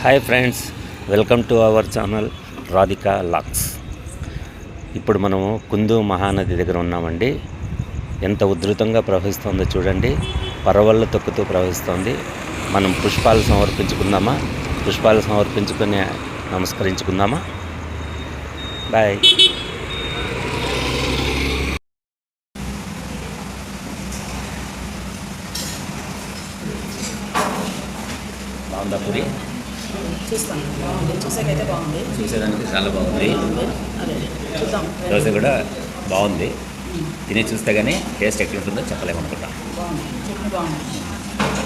Hi friends, welcome to our channel Radhika lakhs. ఇప్పుడు మనము కుందు మహానది దగ్గర ఉన్నామండి. ఎంత ఉధృతంగా ప్రవహిస్తుందో చూడండి. పరవళ్ళు తొక్కుతూ ప్రవహిస్తుంది. మనం పుష్పాలు సమర్పించుకుందామా? పుష్పాలు సమర్పించుకొని నమస్కరించుకుందామా? బాయ్. బాగుందా పూరి? చూస్తాను, బాగుంది. చూసేకైతే బాగుంది, చూసేదానికి చాలా బాగుంది. అదే చూద్దాం. దోశ కూడా బాగుంది. తిని చూస్తే కానీ టేస్ట్ ఎక్కడ ఉంటుందో చెప్పలేమనుకుంటా. బాగుంది, చట్నీ బాగుంది.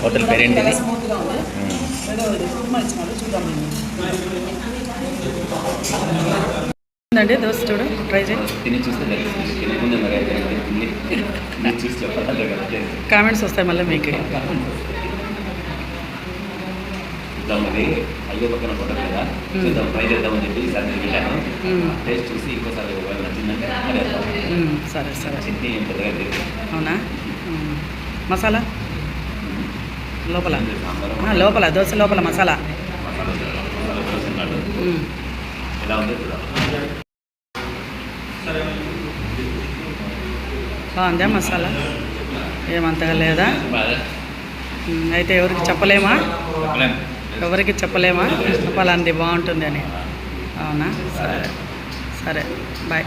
హోటల్ పేరేంటిది? స్మూత్గా ఉంది. ఏదో ఇది కుర్మా ఇచ్చినాడు, చూద్దాం. ఉందండి దోశ, చూడు, ట్రై చేయి. తిని చూస్తే చూసి చెప్పాలి. కామెంట్స్ వస్తాయి మళ్ళీ మీకు. చూద్దామని అయ్యో పక్కన ఫోటో కదా, చూద్దాం, ట్రై చేద్దామని చెప్పి ఈసారి నేను వెళ్ళాను. టేస్ట్ చూసి ఇంకోసారి నచ్చిందంటే సరే సరే. చట్నీ ఏం పెద్దగా తెలియదు. అవునా? మసాలా లోపల, లోపల దోశ లోపల మసాలా ఎలా ఉంది చూద్దాం. బాగుందా మసాలా? ఏమంతగా లేదా? అయితే ఎవరికి చెప్పలేమా? ఎవరికి చెప్పలేమా? చెప్పాలండి బాగుంటుంది అని. అవునా? సరే సరే, బాయ్.